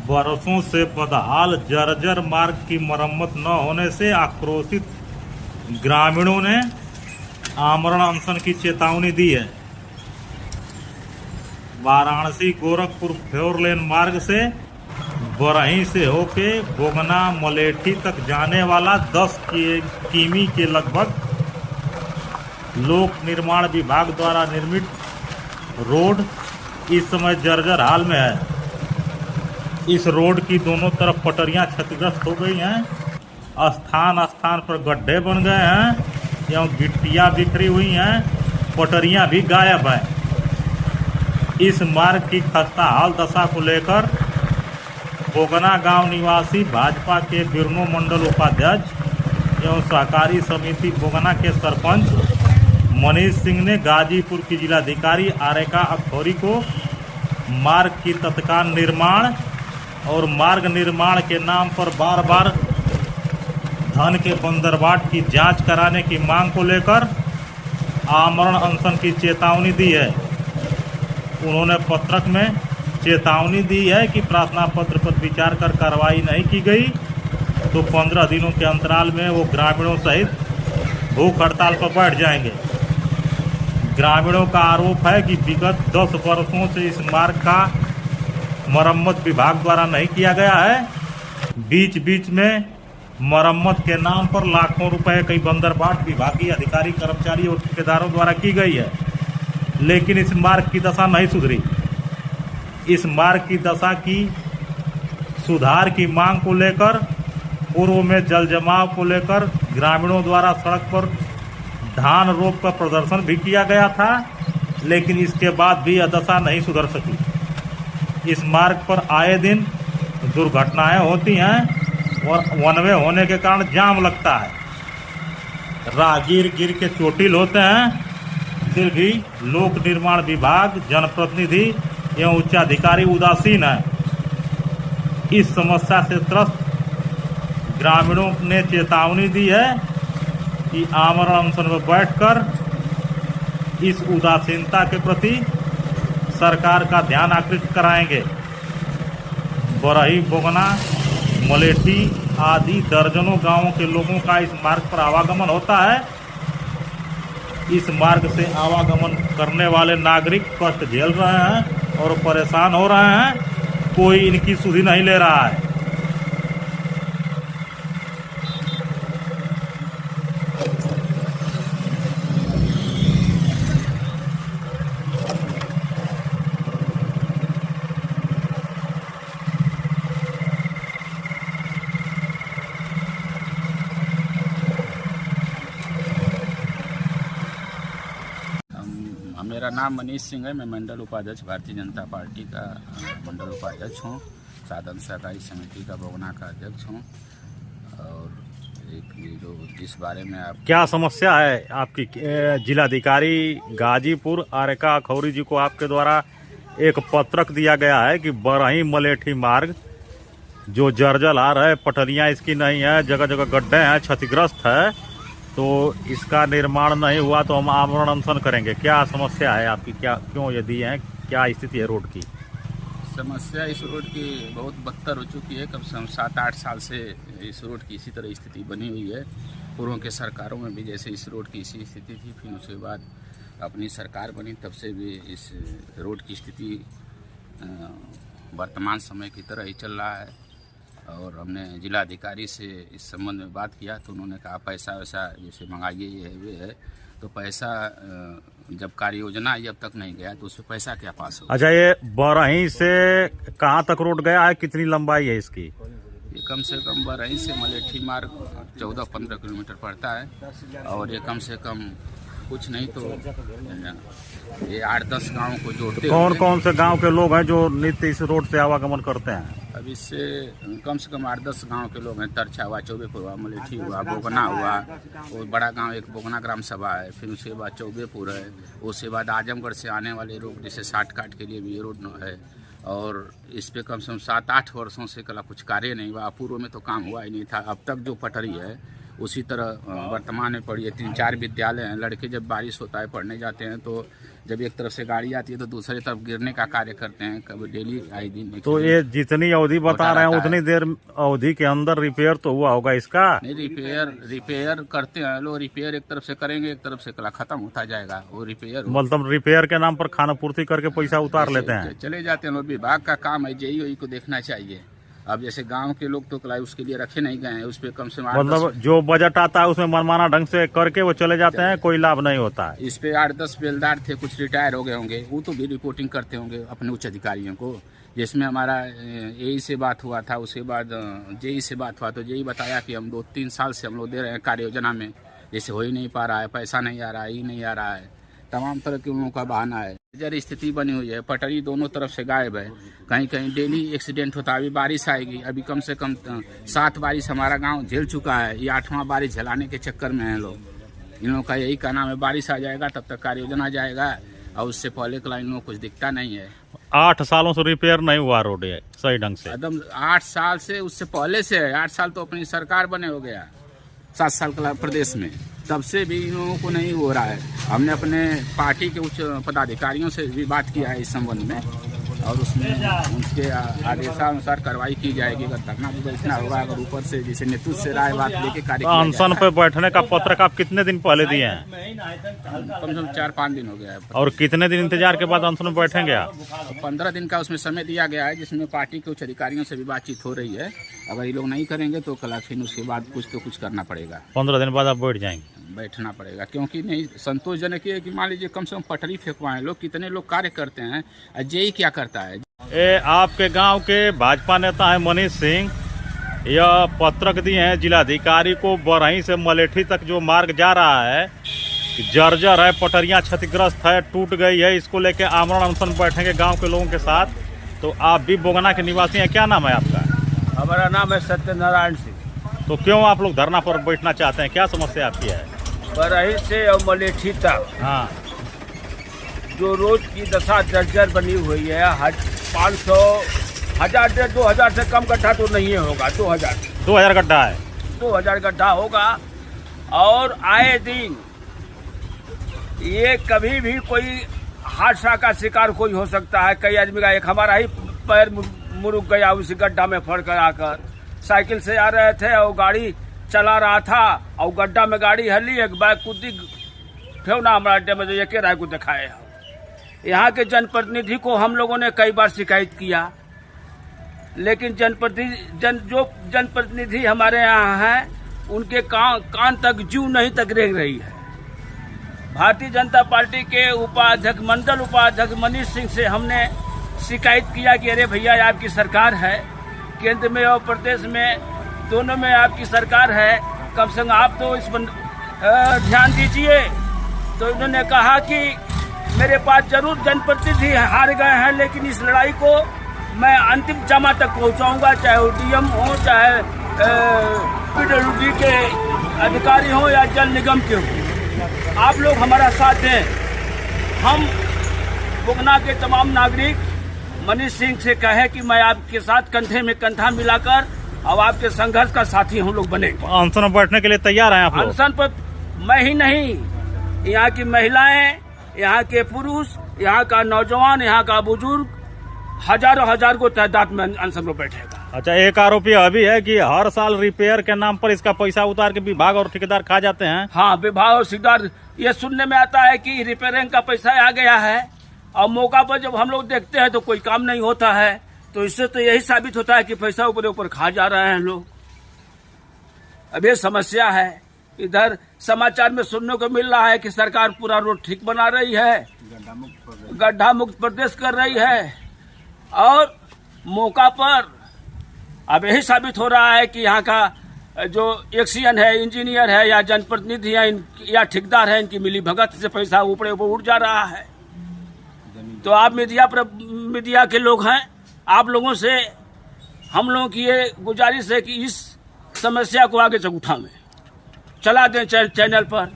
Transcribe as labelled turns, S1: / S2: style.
S1: बरसों से बदहाल जर्जर मार्ग की मरम्मत न होने से आक्रोशित ग्रामीणों ने आमरण अनशन की चेतावनी दी है। वाराणसी गोरखपुर फोर लेन मार्ग से बरही से होके बोगना मलेठी तक जाने वाला 10 किमी के लगभग लोक निर्माण विभाग द्वारा निर्मित रोड इस समय जर्जर हाल में है। इस रोड की दोनों तरफ पटरियां क्षतिग्रस्त हो गई हैं, स्थान स्थान पर गड्ढे बन गए हैं एवं गिट्टियां बिखरी हुई हैं, पटरियां भी गायब हैं। इस मार्ग की खस्ता हाल दशा को लेकर बोगना गांव निवासी भाजपा के बिरनो मंडल उपाध्यक्ष एवं सहकारी समिति बोगना के सरपंच मनीष सिंह ने गाजीपुर की जिलाधिकारी आरेका अखौरी को मार्ग की तत्काल निर्माण और मार्ग निर्माण के नाम पर बार बार धन के बंदरबाट की जांच कराने की मांग को लेकर आमरण अनशन की चेतावनी दी है। उन्होंने पत्रक में चेतावनी दी है कि प्रार्थना पत्र पर विचार कर कार्रवाई नहीं की गई तो 15 दिनों के अंतराल में वो ग्रामीणों सहित भूख हड़ताल पर बैठ जाएंगे। ग्रामीणों का आरोप है कि विगत 10 वर्षों से इस मार्ग का मरम्मत विभाग द्वारा नहीं किया गया है। बीच बीच में मरम्मत के नाम पर लाखों रुपए कई बंदरबाट विभागीय अधिकारी कर्मचारी और ठेकेदारों द्वारा की गई है, लेकिन इस मार्ग की दशा नहीं सुधरी। इस मार्ग की दशा की सुधार की मांग को लेकर पूर्व में जल जमाव को लेकर ग्रामीणों द्वारा सड़क पर धान रोप का प्रदर्शन भी किया गया था, लेकिन इसके बाद भी यह दशा नहीं सुधर सकी। इस मार्ग पर आए दिन दुर्घटनाएं होती हैं और वन वे होने के कारण जाम लगता है। राहगीर गिर के चोटिल होते हैं, फिर भी लोक निर्माण विभाग, जनप्रतिनिधि एवं उच्चाधिकारी उदासीन है। इस समस्या से त्रस्त ग्रामीणों ने चेतावनी दी है कि आमरण अनशन में बैठकर इस उदासीनता के प्रति सरकार का ध्यान आकृष्ट कराएंगे। बरही, बोगना, मलेठी आदि दर्जनों गांवों के लोगों का इस मार्ग पर आवागमन होता है। इस मार्ग से आवागमन करने वाले नागरिक कष्ट झेल रहे हैं और परेशान हो रहे हैं। कोई इनकी सुधि नहीं ले रहा है।
S2: मेरा नाम मनीष सिंह है। मैं मंडल उपाध्यक्ष भारतीय जनता पार्टी का मंडल उपाध्यक्ष हूँ। साधन सहकारी समिति का बोगना का अध्यक्ष हूँ। और एक जो इस बारे में आप
S1: क्या समस्या है आपकी? जिलाधिकारी गाजीपुर आरेका अखौरी जी को आपके द्वारा एक पत्रक दिया गया है कि बरही मलेठी मार्ग जो जर्जर आ रहा है, पटरियाँ इसकी नहीं है, जगह जगह गड्ढे हैं, क्षतिग्रस्त है, तो इसका निर्माण नहीं हुआ तो हम आमरण अनशन करेंगे। क्या समस्या है आपकी? क्या क्यों ये दिए हैं? क्या स्थिति है रोड की?
S2: समस्या इस रोड की बहुत बदतर हो चुकी है। कम से कम 7-8 साल से इस रोड की इसी तरह स्थिति बनी हुई है। पूर्व के सरकारों में भी जैसे इस रोड की इसी स्थिति थी, फिर उसके बाद अपनी सरकार बनी तब से भी इस रोड की स्थिति वर्तमान समय की तरह ही चल रहा है। और हमने जिलाधिकारी से इस संबंध में बात किया तो उन्होंने कहा पैसा वैसा जैसे मंगाइए, ये है वे है, तो पैसा जब कार्य योजना जब तक नहीं गया तो उसमें पैसा क्या पास होगा।
S1: अच्छा, ये बरही से कहाँ तक रोड गया है? कितनी लंबाई है इसकी?
S2: ये कम से कम बरही से मलेठी मार्ग 14-15 किलोमीटर पड़ता है और ये कम से कम कुछ नहीं तो ये 8-10 गाँव को जोड़ते।
S1: कौन कौन से गांव के लोग हैं जो नित्य इस रोड से आवागमन करते हैं?
S2: अब इससे कम से कम 8-10 गांव के लोग हैं। तरछा हुआ, चौबेपुर हुआ, मलेठी हुआ, बोगना हुआ, और बड़ा गांव एक बोगना ग्राम सभा है, फिर उसके बाद चौबेपुर है, उसके बाद आजमगढ़ से आने वाले रोड जैसे शार्ट काट के लिए भी ये रोड है। और इस पे कम से कम 7-8 वर्षों से कला कुछ कार्य नहीं हुआ। पूर्व में तो काम हुआ ही नहीं था। अब तक जो पटरी है उसी तरह वर्तमान में पड़ी है। 3-4 विद्यालय हैं। लड़के जब बारिश होता है पढ़ने जाते हैं तो जब एक तरफ से गाड़ी आती है तो दूसरी तरफ गिरने का कार्य करते हैं। कभी डेली आए दिन।
S3: तो ये जितनी अवधि बता रहे हैं उतनी देर अवधि के अंदर रिपेयर तो हुआ होगा इसका?
S2: नहीं, रिपेयर करते हैं लोग। रिपेयर एक तरफ से करेंगे, एक तरफ से कला खत्म होता जाएगा वो रिपेयर।
S3: मतलब रिपेयर के नाम पर खाना पूर्ति करके पैसा उतार लेते हैं,
S2: चले जाते हैं लोग। विभाग का काम है, जेई को देखना चाहिए। अब जैसे गांव के लोग तो कला उसके लिए रखे नहीं गए हैं। उस पर कम से कम
S3: मतलब जो बजट आता है उसमें मनमाना ढंग से करके वो चले जाते हैं, कोई लाभ नहीं होता है।
S2: इस पे 8-10 बेलदार थे, कुछ रिटायर हो गए होंगे, वो तो भी रिपोर्टिंग करते होंगे अपने उच्च अधिकारियों को। जिसमें हमारा एई से बात हुआ था, उसके बाद जेई से बात हुआ तो जेई बताया कि हम 2-3 साल से हम लोग दे रहे हैं कार्य योजना में, जैसे हो ही नहीं पा रहा है, पैसा नहीं आ रहा है, ये नहीं आ रहा है, तमाम तरह के उन लोगों का बहाना है। जर स्थिति बनी हुई है, पटरी दोनों तरफ से गायब है। कहीं कहीं डेली एक्सीडेंट होता है। अभी बारिश आएगी, अभी कम से कम 7 बारिश हमारा गांव झेल चुका है। ये 8वां बारिश झेलाने के चक्कर में है लोग। इन लोगों का यही कहना है बारिश आ जाएगा तब तक कार्य योजना जाएगा, और उससे पहले के इन लोगों को कुछ दिखता नहीं है।
S3: 8 सालों से रिपेयर नहीं हुआ रोड है सही ढंग से।
S2: एकदम 8 साल से, उससे पहले से है। 8 साल तो अपनी सरकार बने हो गया, 7 साल का प्रदेश में, तब से भी इन लोगों को नहीं हो रहा है। हमने अपने पार्टी के उच्च पदाधिकारियों से भी बात किया है इस संबंध में, और उसमें उनके आदेशानुसार कार्रवाई की जाएगी। अगर धरना बैठना होगा, अगर ऊपर से जैसे नेतृत्व से राय बात लेके कार्य
S3: अनशन पे बैठने का पत्रक आप कितने दिन पहले दिए हैं?
S2: कम से कम 4-5 दिन हो गया है।
S3: और कितने दिन इंतजार के बाद अनशन में बैठेंगे आप?
S2: 15 दिन का उसमें समय दिया गया है, जिसमें पार्टी के उच्च अधिकारियों से भी बातचीत हो रही है। अगर ये लोग नहीं करेंगे तो कल फिर उसके बाद कुछ तो कुछ करना पड़ेगा।
S3: 15 दिन बाद आप बैठ जाएंगे?
S2: बैठना पड़ेगा, क्योंकि नहीं संतोषजनक है कि मान लीजिए कम से कम पटरी फेंकवाएं लोग। कितने लोग कार्य करते हैं, जेई क्या करता है?
S3: ये आपके गांव के भाजपा नेता है मनीष सिंह, यह पत्रक दिए हैं जिलाधिकारी को। बरही से मलेठी तक जो मार्ग जा रहा है जर्जर है, पटरियां क्षतिग्रस्त है, टूट गई है। इसको लेके आमरण अनशन बैठेंगे गांव के लोगों के साथ। तो आप भी बोगना के निवासी हैं, क्या नाम है आपका?
S4: हमारा नाम है सत्यनारायण सिंह।
S3: तो क्यों आप लोग धरना पर बैठना चाहते हैं, क्या समस्या आपकी है?
S4: बरही से और मलेठी तक
S3: हाँ,
S4: जो रोड की दशा जर्जर बनी हुई है, 500, 1000 से 2000 से कम गड्ढा तो नहीं होगा। 2000
S3: गड्ढा है,
S4: 2000 गड्ढा होगा। और आए दिन ये कभी भी कोई हादसा का शिकार कोई हो सकता है। कई आदमी का, एक हमारा ही पैर मुरुक गया उसी गड्ढा में फड़ कर आकर। साइकिल से आ रहे थे और गाड़ी चला रहा था और गड्ढा में गाड़ी हली, एक बाइक कूदी फेवना हमारा अड्डे में, जो एक राय को दिखाए। यहाँ के जनप्रतिनिधि को हम लोगों ने कई बार शिकायत किया, लेकिन जनप्रतिनिधि हमारे यहाँ हैं, उनके कान तक जू नहीं तक रेंग रही है। भारतीय जनता पार्टी के उपाध्यक्ष, मंडल उपाध्यक्ष मनीष सिंह से हमने शिकायत किया कि अरे भैया आपकी सरकार है, केंद्र में और प्रदेश में दोनों में आपकी सरकार है, कम से कम आप तो इस पर ध्यान दीजिए। तो इन्होंने कहा कि मेरे पास जरूर जनप्रतिनिधि हार गए हैं, लेकिन इस लड़ाई को मैं अंतिम जमा तक पहुंचाऊंगा, चाहे वो डीएम हो, चाहे पीडब्ल्यूडी के अधिकारी हो या जल निगम के हो। आप लोग हमारा साथ दें। हम बोगना के तमाम नागरिक मनीष सिंह से कहे कि मैं आपके साथ कंधे में कंधा मिलाकर अब आपके संघर्ष का साथी हम लोग बनेंगे।
S3: अनशन में बैठने के लिए तैयार हैं आप लोग?
S4: अनशन पर मैं ही नहीं, यहाँ की महिलाएं, यहाँ के पुरुष, यहाँ का नौजवान, यहाँ का बुजुर्ग, हजार को तादाद में अनशन में बैठेगा।
S3: अच्छा, एक आरोपी अभी है कि हर साल रिपेयर के नाम पर इसका पैसा उतार के विभाग और ठेकेदार खा जाते हैं।
S4: हाँ, विभाग और ठेकेदार, ये सुनने में आता है कि रिपेयरिंग का पैसा आ गया है, और मौका पर जब हम लोग देखते हैं तो कोई काम नहीं होता है। तो इससे तो यही साबित होता है कि पैसा ऊपर खा जा रहे हैं लोग। अब ये समस्या है। इधर समाचार में सुनने को मिल रहा है कि सरकार पूरा रोड ठीक बना रही है, गड्ढा मुक्त प्रदेश कर रही है, और मौका पर अब यही साबित हो रहा है कि यहाँ का जो एक्सीएन है, इंजीनियर है, या जनप्रतिनिधि है या ठेकेदार है, इनकी मिली भगत से पैसा ऊपर उड़ जा रहा है। तो आप मीडिया के लोग हैं, आप लोगों से हम लोगों की ये गुजारिश है कि इस समस्या को आगे तक चला दें चैनल पर।